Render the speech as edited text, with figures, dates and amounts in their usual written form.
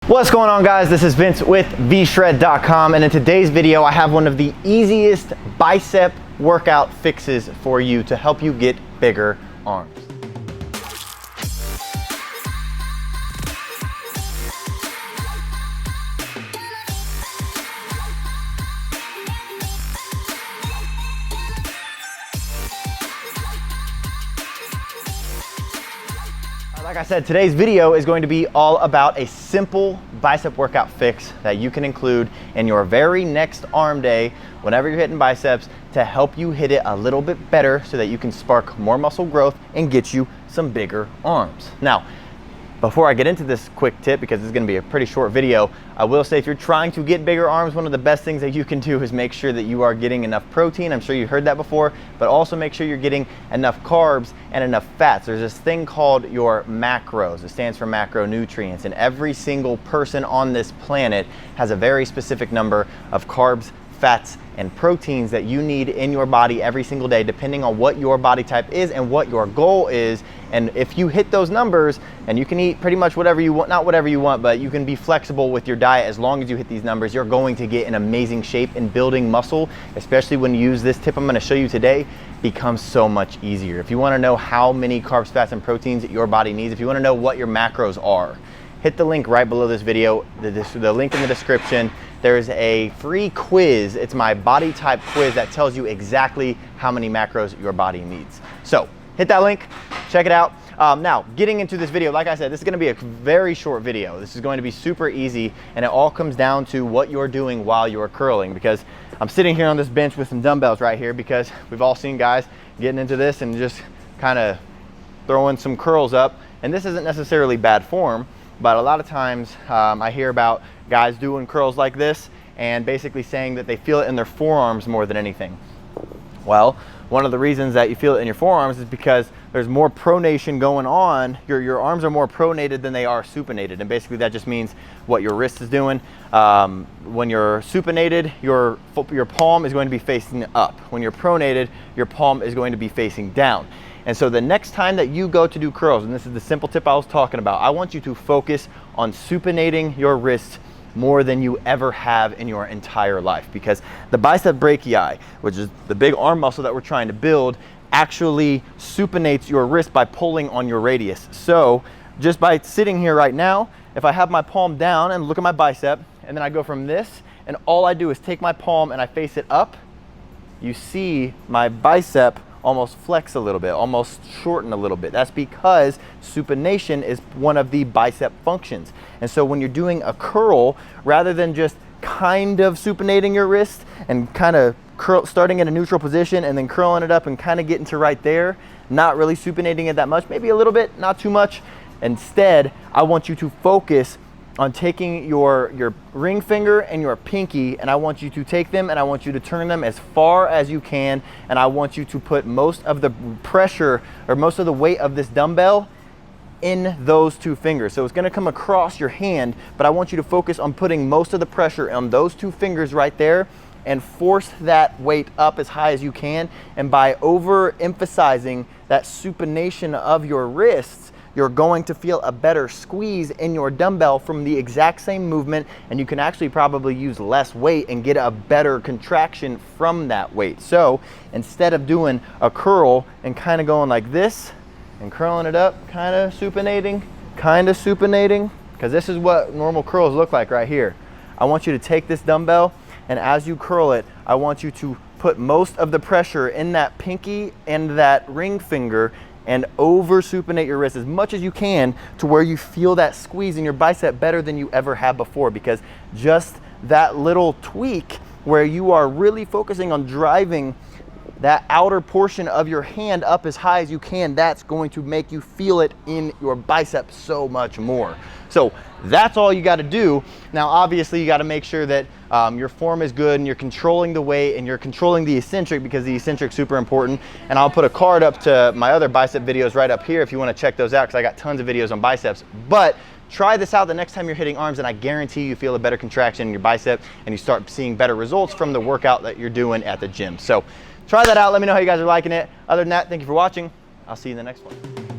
What's going on, guys? This is Vince with vshred.com, and in today's video I have one of the easiest bicep workout fixes for you to help you get bigger arms. Like I said, today's video is going to be all about a simple bicep workout fix that you can include in your very next arm day whenever you're hitting biceps to help you hit it a little bit better so that you can spark more muscle growth and get you some bigger arms. Now, before I get into this quick tip, because it's going to be a pretty short video, I will say if you're trying to get bigger arms, one of the best things that you can do is make sure that you are getting enough protein. I'm sure you heard that before, but also make sure you're getting enough carbs and enough fats. There's this thing called your macros. It stands for macronutrients, and every single person on this planet has a very specific number of carbs, fats, and proteins that you need in your body every single day, depending on what your body type is and what your goal is. And if you hit those numbers, and you can eat pretty much whatever you want, not whatever you want, but you can be flexible with your diet as long as you hit these numbers, you're going to get in amazing shape, and building muscle, especially when you use this tip I'm gonna show you today, becomes so much easier. If you wanna know how many carbs, fats, and proteins your body needs, if you wanna know what your macros are, hit the link right below this video, the link in the description. There's a free quiz. It's my body type quiz that tells you exactly how many macros your body needs. So hit that link, check it out. Now, getting into this video, like I said, this is gonna be a very short video. This is going to be super easy, and it all comes down to what you're doing while you're curling, because I'm sitting here on this bench with some dumbbells right here, because we've all seen guys getting into this and just kind of throwing some curls up, and this isn't necessarily bad form, but a lot of times I hear about guys doing curls like this and basically saying that they feel it in their forearms more than anything. Well, one of the reasons that you feel it in your forearms is because there's more pronation going on. Your arms are more pronated than they are supinated, and basically that just means what your wrist is doing. When you're supinated, your palm is going to be facing up. When you're pronated, your palm is going to be facing down. And so the next time that you go to do curls, and this is the simple tip I was talking about, I want you to focus on supinating your wrists more than you ever have in your entire life, because the bicep brachii, which is the big arm muscle that we're trying to build, actually supinates your wrist by pulling on your radius. So just by sitting here right now, if I have my palm down and look at my bicep, and then I go from this, and all I do is take my palm and I face it up, you see my bicep almost flex a little bit, almost shorten a little bit. That's because supination is one of the bicep functions. And so when you're doing a curl, rather than just kind of supinating your wrist and kind of starting in a neutral position and then curling it up and kind of getting to right there, not really supinating it that much, maybe a little bit, not too much. Instead, I want you to focus on taking your ring finger and your pinky, and I want you to take them and I want you to turn them as far as you can, and I want you to put most of the pressure or most of the weight of this dumbbell in those two fingers. So it's gonna come across your hand, but I want you to focus on putting most of the pressure on those two fingers right there and force that weight up as high as you can. And by overemphasizing that supination of your wrists, you're going to feel a better squeeze in your dumbbell from the exact same movement, and you can actually probably use less weight and get a better contraction from that weight. So instead of doing a curl and kind of going like this and curling it up, kind of supinating, because this is what normal curls look like right here. I want you to take this dumbbell, and as you curl it, I want you to put most of the pressure in that pinky and that ring finger and over supinate your wrist as much as you can to where you feel that squeeze in your bicep better than you ever have before, because just that little tweak where you are really focusing on driving that outer portion of your hand up as high as you can, that's going to make you feel it in your bicep so much more. So that's all you got to do. Now, obviously, you got to make sure that your form is good and you're controlling the weight and you're controlling the eccentric, because the eccentric is super important. And I'll put a card up to my other bicep videos right up here if you want to check those out, because I got tons of videos on biceps. But try this out the next time you're hitting arms, and I guarantee you feel a better contraction in your bicep and you start seeing better results from the workout that you're doing at the gym. So try that out. Let me know how you guys are liking it. Other than that, thank you for watching. I'll see you in the next one.